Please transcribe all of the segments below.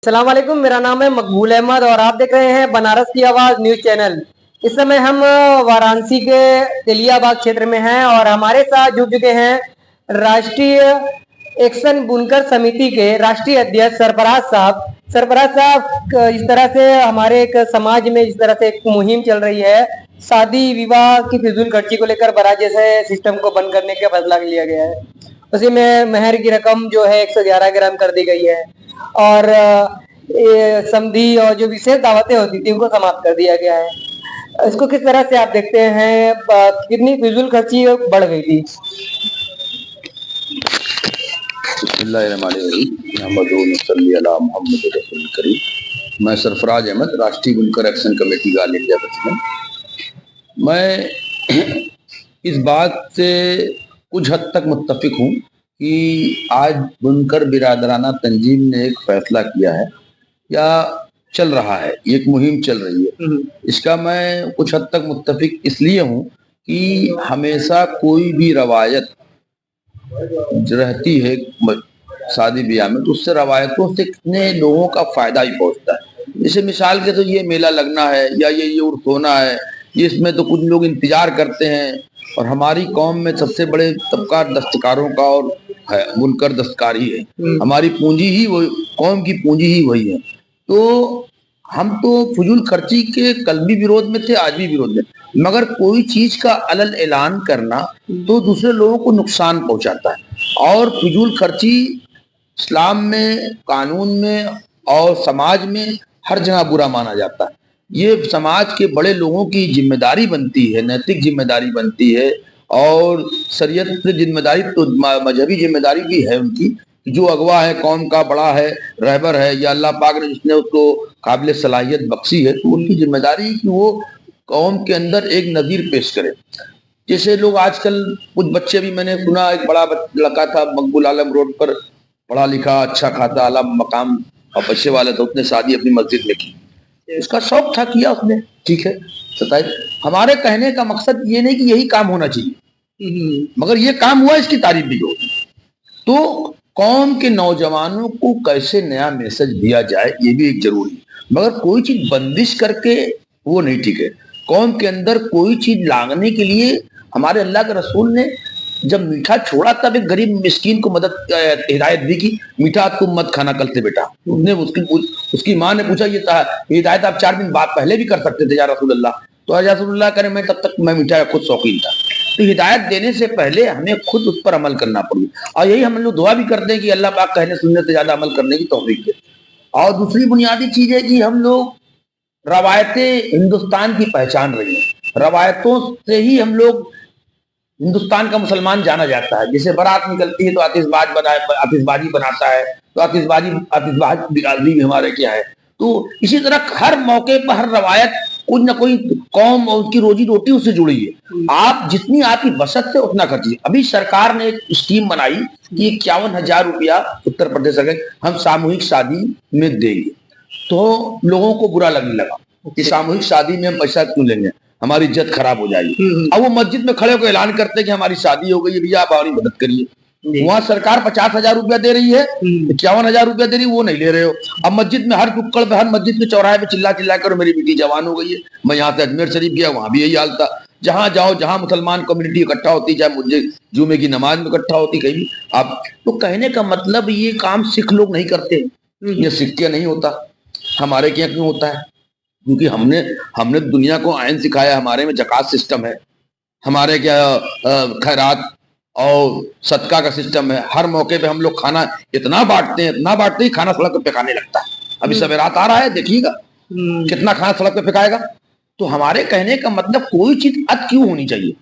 अस्सलाम वालेकुम, मेरा नाम है मकबूल अहमद और आप देख रहे हैं बनारस की आवाज़ न्यूज़ चैनल। इस समय हम वाराणसी के तेलियाबाग क्षेत्र में हैं और हमारे साथ जुड़ चुके हैं राष्ट्रीय एक्शन बुनकर समिति के राष्ट्रीय अध्यक्ष सरफराज साहब। सरफराज साहब, इस तरह से हमारे एक समाज में इस तरह से एक मुहिम चल रही है, शादी विवाह की फिजूल खर्ची को लेकर बड़ा जैसे सिस्टम को बंद करने का फैसला लिया गया है। उसी में मेहर की रकम जो है 111 ग्राम कर दी गई है और ये समधी और जो विशेष दावतें होती थी उनको समाप्त कर दिया गया है। इसको किस तरह से आप देखते हैं, कितनी फिजूल खर्ची बढ़ गई थी? मैं सरफराज अहमद, राष्ट्रीय बुनकर एक्शन कमेटी का ऑल इंडिया प्रेसिडेंट। मैं इस बात से कुछ हद तक मुत्तफिक हूँ कि आज बुनकर बिरादराना तंजीम ने एक फैसला किया है या चल रहा है, एक मुहिम चल रही है। इसका मैं कुछ हद तक मुत्तफिक इसलिए हूँ कि हमेशा कोई भी रवायत रहती है शादी ब्याह में, तो उससे रवायतों से कितने लोगों का फायदा ही पहुंचता है। जैसे मिसाल के तो ये मेला लगना है या ये उर्स होना है, इसमें तो कुछ लोग इंतजार करते हैं और हमारी कौम में सबसे बड़े तबका दस्तकारों का और है, बुनकर दस्तकार ही है। हमारी पूंजी ही वही, कौम की पूंजी ही वही है। तो हम तो फजूल खर्ची के कल भी विरोध में थे, आज भी विरोध में, मगर कोई चीज का अलल ऐलान करना तो दूसरे लोगों को नुकसान पहुंचाता है। और फजूल खर्ची इस्लाम में, कानून में और समाज में हर जगह बुरा माना जाता है। ये समाज के बड़े लोगों की जिम्मेदारी बनती है, नैतिक जिम्मेदारी बनती है और शरीयत से जिम्मेदारी तो मजहबी जिम्मेदारी भी है उनकी। जो अगवा है, कौम का बड़ा है, रहबर है या अल्लाह पाक ने जिसने उसको काबिल सलाहियत बख्शी है, तो उनकी जिम्मेदारी कि वो कौम के अंदर एक नज़ीर पेश करे। जैसे लोग आजकल कुछ बच्चे भी, मैंने सुना एक बड़ा लड़का था मकबूल आलम रोड पर, पढ़ा लिखा, अच्छा खाता, आला मकाम और पैसे वाला था, उसने शादी अपनी मस्जिद में की। उसका शौक था, किया उसने, ठीक है, सताइए। हमारे कहने का मकसद ये नहीं कि यही काम होना चाहिए, मगर ये काम हुआ, इसकी तारीफ भी हो। तो कौम के नौजवानों को कैसे नया मैसेज दिया जाए, ये भी एक जरूरी है, मगर कोई चीज बंदिश करके वो नहीं ठीक है। कौम के अंदर कोई चीज लांघने के लिए हमारे अल्लाह के रसूल ने जब मीठा छोड़ा तब एक गरीब मिस्कीन को मदद हिदायत दी कि मीठा तुम मत खाना कल से बेटा। उसने उसकी माँ ने पूछा, ये हिदायत आप 4 दिन बाद पहले भी कर सकते थे या रसूल अल्लाह। तो या रसूल अल्लाह करे, मैं तब तक मैं मीठा खुद शौकीन था। तो हिदायत देने से पहले हमें खुद उस पर अमल करना पड़ेगी और यही हम लोग दुआ भी करते हैं कि अल्लाह पाक कहने सुनने से ज्यादा अमल करने की तौफीक दे। और दूसरी बुनियादी चीज है कि हम लोग रवायतें हिंदुस्तान की पहचान रही है, रवायतों से ही हम लोग हिंदुस्तान का मुसलमान जाना जाता है। जैसे बारात निकलती है तो आतिशबाजी बनाता है, तो आतिशबाजी भी हमारे क्या है। तो इसी तरह हर मौके पर हर रवायत कुछ न कोई कौम और उसकी रोजी रोटी उससे जुड़ी है। आप जितनी आपकी बचत से उतना खर्चिए। अभी सरकार ने एक स्कीम बनाई कि 51,000 रुपया उत्तर प्रदेश सरकार हम सामूहिक शादी में देंगे। तो लोगों को बुरा लगने लगा कि सामूहिक शादी में हम पैसा क्यों लेंगे, हमारी इज्जत खराब हो जाएगी। अब वो मस्जिद में खड़े होकर ऐलान करते हैं कि हमारी शादी हो गई है, भैया आप हमारी मदद करिए। वहां सरकार 50,000 रुपया दे रही है, 51,000 रुपया दे रही है, वो नहीं ले रहे हो। अब मस्जिद में हर टुक्कड़ पे, हर मस्जिद के चौराहे पे चिल्ला चिल्ला कर मेरी बेटी जवान हो गई है। मैं यहाँ से अजमेर शरीफ गया, वहां भी यही हाल था। जहां जाओ, जहां मुसलमान कम्युनिटी इकट्ठा होती, चाहे मुझे जुमे की नमाज में इकट्ठा होती, कहीं भी आप। तो कहने का मतलब ये काम सिख लोग नहीं करते, ये सिख के नहीं होता, हमारे क्या क्यों होता है? क्योंकि हमने दुनिया को आयन सिखाया, हमारे में ज़कात सिस्टम है, हमारे क्या खैरात और सदका का सिस्टम है। हर मौके पे हम लोग खाना इतना बांटते हैं, खाना सड़क पे फेंकाने लगता है। अभी सवेरात आ रहा है, देखिएगा कितना खाना सड़क पे फेंकाएगा। तो हमारे कहने का मतलब कोई चीज अत क्यों होनी चाहिए।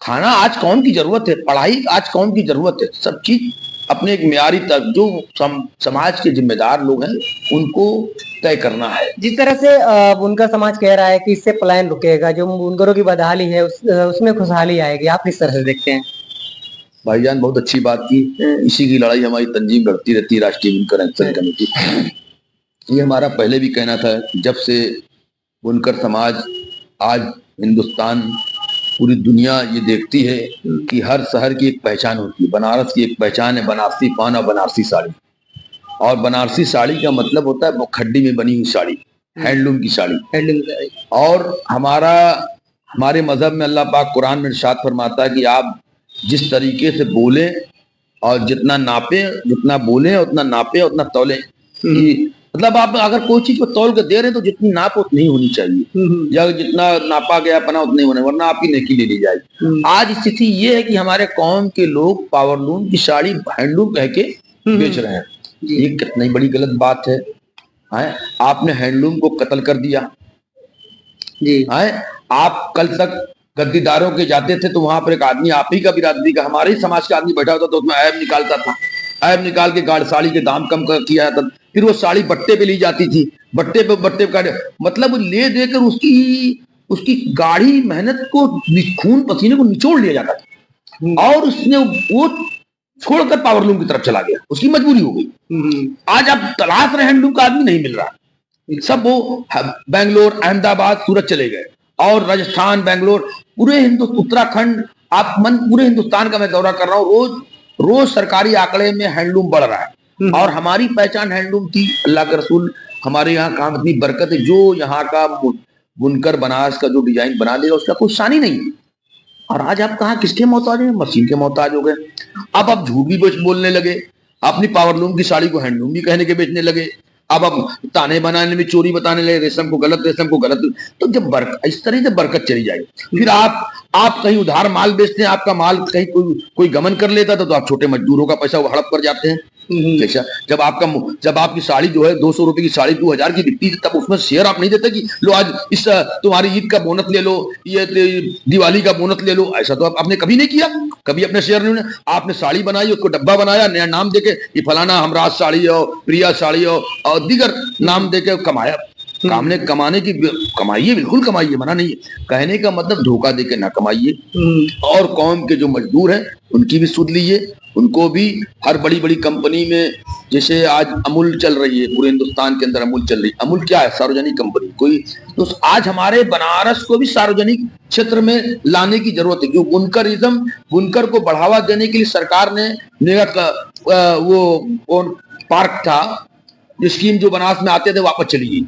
खाना आज कौन की जरूरत है, पढ़ाई आज कौन की जरूरत है, सब चीज अपने एक म्यारी तक जो समाज के जिम्मेदार लोग हैं उनको तय करना है। जिस तरह से बुनकर समाज कह रहा है कि इससे पलायन रुकेगा, जो बुनकरों की बदहाली है उसमें खुशहाली आएगी, आप किस तरह से देखते हैं? भाईजान बहुत अच्छी बात की। इसी की लड़ाई हमारी तंजीम लड़ती रहती है, राष्ट्रीय बुनकर एक्शन कमेटी। ये हमारा पहले भी कहना था, जब से बुनकर समाज आज हिंदुस्तान, पूरी दुनिया ये देखती है कि हर शहर की एक पहचान होती है। बनारस की एक पहचान है, बनारसी पान और बनारसी साड़ी। और बनारसी साड़ी का मतलब होता है खड्डी में बनी हुई साड़ी, हैंडलूम की साड़ी। और हमारे मजहब में अल्लाह पाक कुरान में इरशाद फरमाता है कि आप जिस तरीके से बोले और जितना नापे, जितना बोले उतना नापे उतना तौले। मतलब आप अगर कोई चीज को तौल के दे रहे हैं तो जितनी नाप उतनी होनी चाहिए, या जितना नापा गया पना उतनी होने, वरना आपकी नेकी ले ली जाएगी। आज स्थिति ये है कि हमारे कौम के लोग पावरलूम की साड़ी हैंडलूम कह के बेच रहे हैं। ये कितनी बड़ी गलत बात है। आपने हैंडलूम को कत्ल कर दिया जी। आप कल तक गद्दीदारों के जाते थे तो वहां पर एक आदमी आप ही का बिरादरी का, हमारे ही समाज का आदमी बैठा होता तो उसमें ऐब निकालता था, ऐब निकाल के गाढ़ साड़ी के दाम कम किया जाता, फिर वो साड़ी बट्टे पे ली जाती थी, बट्टे पे मतलब ले देकर उसकी गाढ़ी मेहनत को, खून पसीने को निचोड़ लिया जाता था और उसने वो छोड़कर पावरलूम की तरफ चला गया, उसकी मजबूरी हो गई। आज आप तलाश रहे हैंडलूम का आदमी नहीं मिल रहा, सब वो बेंगलोर, अहमदाबाद, सूरत चले गए और राजस्थान, बेंगलोर, पूरे उत्तराखंड, पूरे हिंदुस्तान का मैं दौरा कर रहा हूँ। रोज सरकारी आंकड़े में हैंडलूम बढ़ रहा है और हमारी पहचान हैंडलूम थी। अल्लाह के रसूल, हमारे यहाँ काम इतनी बरकत है, जो यहाँ का बुनकर बनारस का जो डिजाइन बना देगा उसका कोई शान ही नहीं है। और आज आप कहाँ किसके मोहताज हैं? मशीन के मोहताज हो गए। अब आप झूठ भी बोलने लगे, अपनी पावरलूम की साड़ी को हैंडलूम भी कहने के बेचने लगे। अब ताने बनाने में चोरी बताने लगे, रेशम को गलत। तो जब इस तरह से बरकत चली जाएगी, फिर आप कहीं उधार माल बेचते हैं, आपका माल कहीं कोई गमन कर लेता था तो आप छोटे मजदूरों का पैसा हड़प कर जाते हैं। कैसा? जब आपकी साड़ी जो है 200 रुपए की साड़ी 2000 की बिकती, तब उसमें शेयर आप नहीं देते कि लो आज इस तुम्हारी ईद का बोनस ले लो, ये दिवाली का बोनस ले लो। ऐसा तो आपने कभी नहीं किया, कभी अपने शेयर नहीं। आपने साड़ी बनाई, उसको डब्बा बनाया, नया नाम देके ये फलाना हमराज साड़ी हो, प्रिया साड़ी हो और दीगर नाम देके कमाया। कमाने की कमाइए, बिल्कुल कमाइए, मना नहीं है। कहने का मतलब धोखा देके ना कमाइए। और कौम के जो मजदूर हैं उनकी भी सुध लीजिए, उनको भी हर बड़ी कंपनी में, जैसे आज अमूल चल रही है, पूरे हिंदुस्तान के अंदर अमूल चल रही है। अमूल क्या है? सार्वजनिक कंपनी कोई। तो आज हमारे बनारस को भी सार्वजनिक क्षेत्र में लाने की जरूरत है, क्योंकि बुनकर को बढ़ावा देने के लिए सरकार ने वो पार्क था, स्कीम जो बनारस में आते थे वापस चली गई,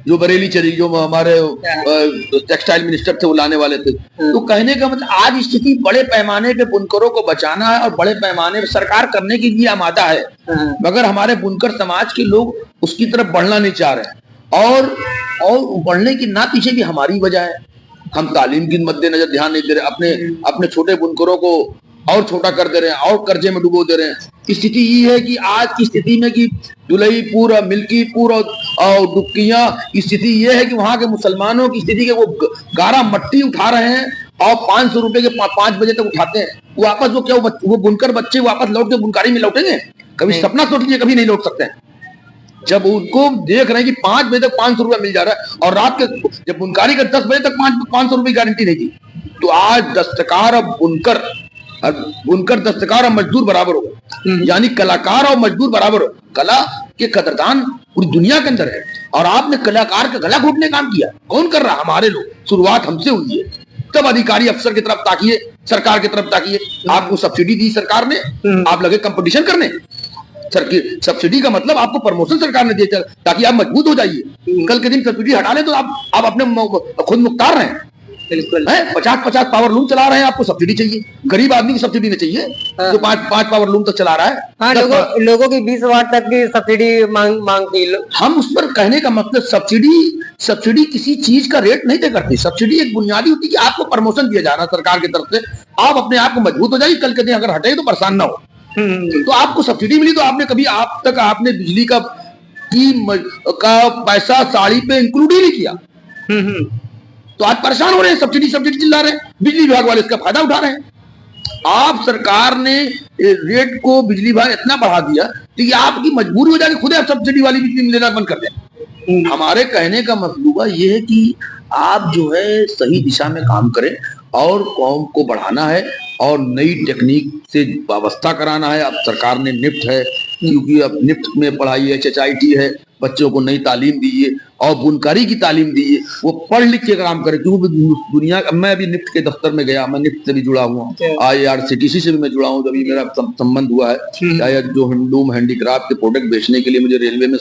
जो बरेली चली, जो हमारे टेक्सटाइल मिनिस्टर थे वो लाने वाले थे। तो कहने का मतलब आज स्थिति बड़े पैमाने पे बुनकरों को बचाना है और बड़े पैमाने पे सरकार करने के लिए आमादा है, मगर हमारे बुनकर समाज के लोग उसकी तरफ बढ़ना नहीं चाह रहे। और बढ़ने की ना पीछे भी हमारी वजह है, हम तालीम के मद्देनजर ध्यान नहीं दे रहे, अपने छोटे बुनकरों को और छोटा कर दे रहे हैं और कर्जे में डुबो दे रहे हैं। स्थिति ये है कि आज की स्थिति में कि दुलईपुर, मिल्कीपुर और डुक्कियां, स्थिति ये है कि वहां के मुसलमानों की स्थिति के वो गारा मट्टी उठा रहे हैं और 500 रुपए के 5 बजे तक उठाते हैं। वापस वो बुनकर बच्चे वापस लौट के बुनकारी में लौटेंगे? कभी सपना सोच लीजिए, कभी नहीं लौट सकते हैं। जब उनको देख रहे हैं कि 5 बजे तक 500 रुपया मिल जा रहा है और रात के जब बुनकारी का 10 बजे तक 500 रुपये गारंटी नहीं थी, तो आज दस्तकार और बुनकर दस्तकार और मजदूर बराबर हो, यानी कलाकार और मजदूर बराबर हो। कला के कदरदान पूरी दुनिया के अंदर है और आपने कलाकार का गला घोटने काम किया। कौन कर रहा? हमारे लोग। शुरुआत हमसे हुई है। तब अधिकारी अफसर की तरफ ताकिए, सरकार की तरफ ताकिए। आपको सब्सिडी दी सरकार ने, आप लगे कंपटीशन करने। सब्सिडी का मतलब आपको प्रमोशन सरकार ने दिया ताकि आप मजबूत हो जाइए। कल के दिन सब्सिडी हटा लें तो आप अपने खुद मुख्तार रहें। बिल्कुल है। 50 पावरलूम चला रहे हैं, आपको सब्सिडी चाहिए। गरीब आदमी की सब्सिडी नहीं चाहिए जो 5 पावरलूम तक चला रहा है। हाँ, लोगों की 20 वाट तक की सब्सिडी मांगती। हम उस पर कहने का मतलब सब्सिडी किसी चीज का रेट नहीं तय करती। सब्सिडी एक बुनियादी होती है कि आपको प्रमोशन दिया जा रहा है सरकार की तरफ से, आप अपने आप को मजबूत हो जाइए, कल के दिन अगर हटे तो परेशान ना हो। तो आपको सब्सिडी मिली तो आपने कभी आपने बिजली का पैसा साड़ी पे इंक्लूड ही नहीं किया, तो आज परेशान हो रहे हैं। सब्सिडी चिल्ला रहे हैं, बिजली विभाग वाले इसका फायदा उठा रहे हैं। आप सरकार ने रेट को बिजली विभाग इतना बढ़ा दिया तो ये आपकी मजबूरी हो जाएगी, खुद आप सब्सिडी वाली बिजली लेना बंद कर दें। हमारे कहने का मतलब ये है कि आप जो है सही दिशा में काम करें और कौम को बढ़ाना है और नई टेक्निक से व्यवस्था कराना है। अब सरकार ने निफ्ट है, क्योंकि अब निफ्ट में पढ़ाई है, HIT है, बच्चों को नई तालीम दीजिए और बुनकारी की तालीम दीजिए। वो पढ़ लिख के काम करे, क्योंकि दुनिया, मैं अभी निफ्ट के दफ्तर में गया, मैं निफ्ट से भी जुड़ा हुआ हूँ, IRCTC से भी मैं जुड़ा हूँ, अभी मेरा संबंध हुआ है। शायद जो हैंडलूम हैंडीक्राफ्ट के प्रोडक्ट बेचने के लिए मुझे रेलवे में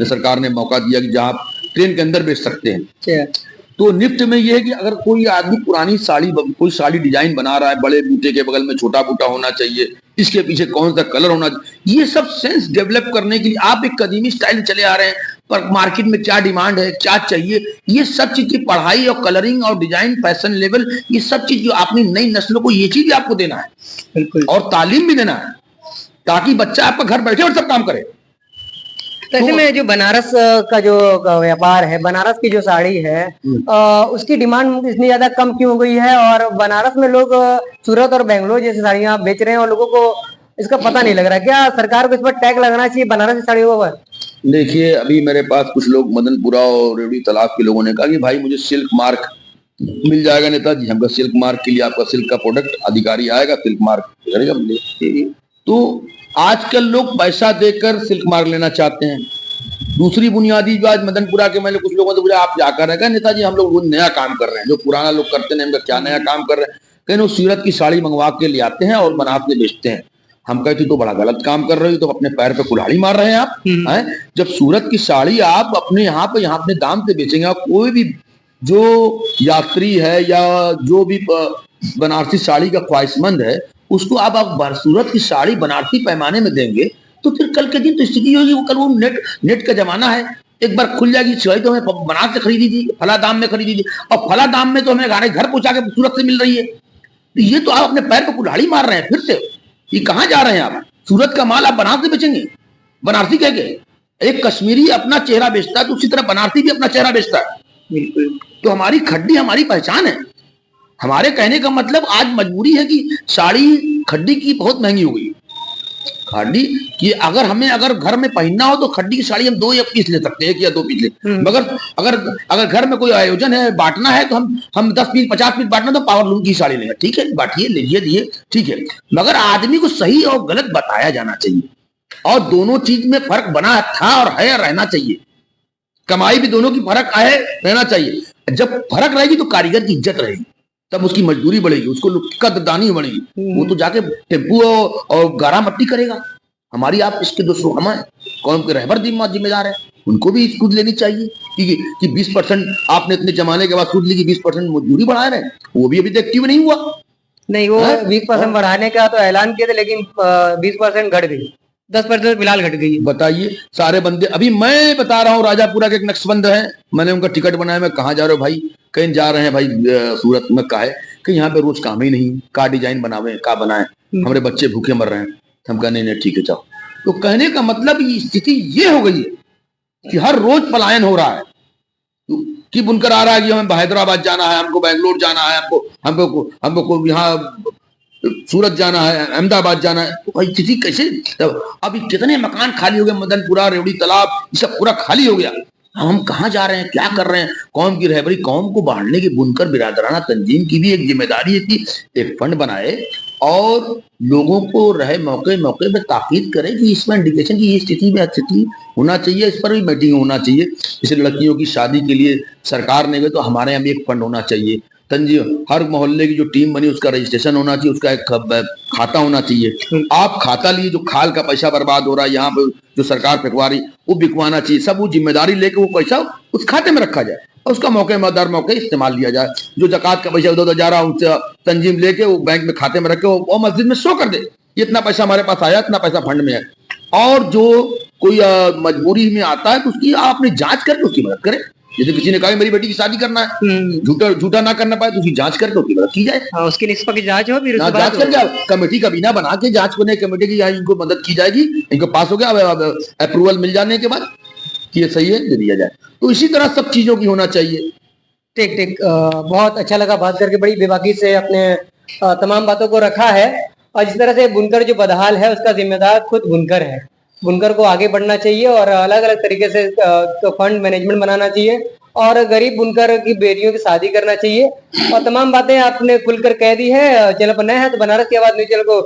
सरकार ने मौका दिया कि जहाँ आप ट्रेन के अंदर बेच सकते हैं। तो निफ्ट में यह है कि अगर कोई आदमी पुरानी साड़ी, कोई साड़ी डिजाइन बना रहा है, बड़े बूटे के बगल में छोटा बूटा होना चाहिए, इसके पीछे कौन सा कलर होना चाहिए, ये सब सेंस डेवलप करने के लिए आप एक कदीमी स्टाइल चले आ रहे हैं, पर मार्केट में क्या डिमांड है, क्या चाहिए, ये सब चीज की पढ़ाई और कलरिंग और डिजाइन, फैशन लेवल, ये सब चीज जो अपनी नई नस्लों को ये चीज आपको देना है, बिल्कुल, और तालीम भी देना है, ताकि बच्चा आपका घर बैठे और सब काम करे। तो ऐसे में जो बनारस का जो व्यापार है, बनारस की जो साड़ी है, उसकी डिमांड इतनी ज्यादा कम क्यों हो गई है, और बनारस में लोग सूरत और बेंगलोर जैसी साड़ियां बेच रहे हैं और लोगों को इसका पता नहीं लग रहा है। क्या सरकार को इस पर टैग लगाना चाहिए बनारस की साड़ियों पर? देखिए, अभी मेरे पास कुछ लोग मदनपुरा और रेवड़ी तालाब के लोगों ने कहा कि भाई मुझे सिल्क मार्क मिल जाएगा नेताजी, हमका सिल्क मार्क के लिए आपका सिल्क का प्रोडक्ट अधिकारी आएगा, सिल्क मार्क करेगा। तो आजकल लोग पैसा देकर सिल्क मार्क लेना चाहते हैं। दूसरी बुनियादी जो आज मदनपुरा के मैंने कुछ लोगों से पूछा, आप क्या कर रहे हैं? नेताजी हम लोग वो नया काम कर रहे हैं, जो पुराना लोग करते हैं, हम क्या नया काम कर रहे हैं? कहीं वो सूरत की साड़ी मंगवा के ले आते हैं और बनारस में बेचते हैं। हम कहते तो बड़ा गलत काम कर रहे हो, तो अपने पैर पे कुल्हाड़ी मार रहे हैं आप हैं। जब सूरत की साड़ी आप अपने यहाँ अपने दाम से बेचेंगे, आप कोई भी जो यात्री है या जो भी बनारसी साड़ी का ख्वाहिशमंद है, उसको आप सूरत की साड़ी बनारसी पैमाने में देंगे, तो फिर कल के दिन तो स्थिति होगी, वो कल वो नेट का जमाना है, एक बार खुल जाएगी साड़ी तो हमें बनारस से खरीदी थी, फला दाम में खरीदी थी, और फला दाम में तो हमें घर पहुंचा के सूरत से मिल रही है। तो ये तो आप अपने पैर पे कुल्हाड़ी मार रहे हैं। फिर से ये कहाँ जा रहे हैं आप? सूरत का माल आप बनारस से बेचेंगे, बनारसी कह के? एक कश्मीरी अपना चेहरा बेचता है, तो उसी तरह बनारसी भी अपना चेहरा बेचता है। बिल्कुल। तो हमारी खड्डी हमारी पहचान है। हमारे कहने का मतलब आज मजबूरी है कि साड़ी खड्डी की बहुत महंगी हो गई। खड्डी की अगर घर में पहनना हो तो खड्डी की साड़ी हम 2 या पीस ले सकते हैं, 1 या 2 पीस ले। मगर अगर घर में कोई आयोजन है, बांटना है, तो हम 10 पीस 50 पीस बांटना, तो पावर लूम की साड़ी लेंगे, ठीक है, बांटिए, लीजिए, दिए, ठीक है। मगर आदमी को सही और गलत बताया जाना चाहिए, और दोनों चीज में फर्क बना था और है, रहना चाहिए। कमाई भी दोनों की फर्क है, रहना चाहिए। जब फर्क रहेगी तो कारीगर की इज्जत रहेगी, तब उसकी मजदूरी बढ़ेगी, उसको कदरदानी बढ़ेगी। वो तो जाके टेम्पू और गारा मट्टी करेगा। हमारी आप इसके दोस्तों हम हैं, कौम के रहबर जिम्मेदार है, उनको भी सूद लेनी चाहिए कि 20% आपने इतने जमाने के बाद सूद ली कि 20% मजदूरी बढ़ा रहे हैं। वो भी अभी तक एक्टिव नहीं हुआ। नहीं, वो 20% बढ़ाने का तो ऐलान किया था, लेकिन 20% घट गई, 10% फिलहाल घट गई। बताइए, सारे बंदे, अभी मैं बता रहा हूँ, राजापुरा के एक नक्शबंद है, मैंने उनका टिकट बनाया, मैं कहाँ जा रहे हो भाई? कहीं जा रहे हैं भाई सूरत में। कहा है कि यहाँ पे रोज काम ही नहीं, का डिजाइन बनावे, का बनाए, हमारे बच्चे भूखे मर रहे हैं। हम कहा नहीं ठीक है, जाओ। तो कहने का मतलब स्थिति ये हो गई है कि हर रोज पलायन हो रहा है, कि बुनकर आ रहा है कि हमें हैदराबाद जाना है, हमको बेंगलोर जाना है, हमको यहाँ सूरत जाना है, अहमदाबाद जाना है। तो भाई स्थिति कैसे? अभी कितने मकान खाली हो गए, मदनपुरा, रेवड़ी तालाब, ये सब पूरा खाली हो गया। हम कहाँ जा रहे हैं, क्या कर रहे हैं? कौम की रहबरी, कौम को बांटने की बुनकर बिरादराना तंजीम की भी एक जिम्मेदारी है कि एक फंड बनाए और लोगों को रहे मौके पे ताकीद करे कि इसमें इंडिकेशन की ये स्थिति में स्थिति होना चाहिए, इस पर भी मीटिंग होना चाहिए। जैसे लड़कियों की शादी के लिए सरकार ने, तो हमारे यहाँ भी एक फंड होना चाहिए। तंजीम, हर मोहल्ले की जो टीम बनी उसका रजिस्ट्रेशन होना चाहिए, उसका एक खाता होना चाहिए। आप खाता लिए, जो खाल का पैसा बर्बाद हो रहा है यहाँ पे, जो सरकार फेंकवा रही, वो बिकवाना चाहिए। सब वो जिम्मेदारी लेके वो पैसा उस खाते में रखा जाए और उसका मौके इस्तेमाल लिया जाए। जो जकात का पैसा उधर जा रहा है, उनसे तंजीम लेके वो बैंक में खाते में रखे, वो मस्जिद में शो कर दे, इतना पैसा हमारे पास आया, इतना पैसा फंड में है। और जो कोई मजबूरी में आता है, तो उसकी आप अपनी जांच करके उसकी मदद करें। जैसे किसी ने कहा मेरी बेटी की शादी करना है, झूठा ना करना पाए, तो उसकी जांच करके उसकी मदद की जाए। उसकी निष्पक्ष जांच हो, फिर जांच कर जाए, कमेटी का बिना बना के जांच करने कमेटी की इनको मदद की जाएगी। इनको पास हो गया, अप्रूवल मिल जाने के बाद कि ये सही है, दे दिया जाए। तो इसी तरह सब चीजों की होना चाहिए। ठीक। बहुत अच्छा लगा बात करके, बड़ी बेबाकी से अपने तमाम बातों को रखा है। और जिस तरह से बुनकर जो बदहाल है, उसका जिम्मेदार खुद बुनकर है। बुनकर को आगे बढ़ना चाहिए और अलग अलग तरीके से फंड मैनेजमेंट बनाना चाहिए और गरीब बुनकर की बेटियों की शादी करना चाहिए। और तमाम बातें आपने खुलकर कह दी है। चैनल पर नए हैं तो बनारस की आवाज न्यूज़ चैनल को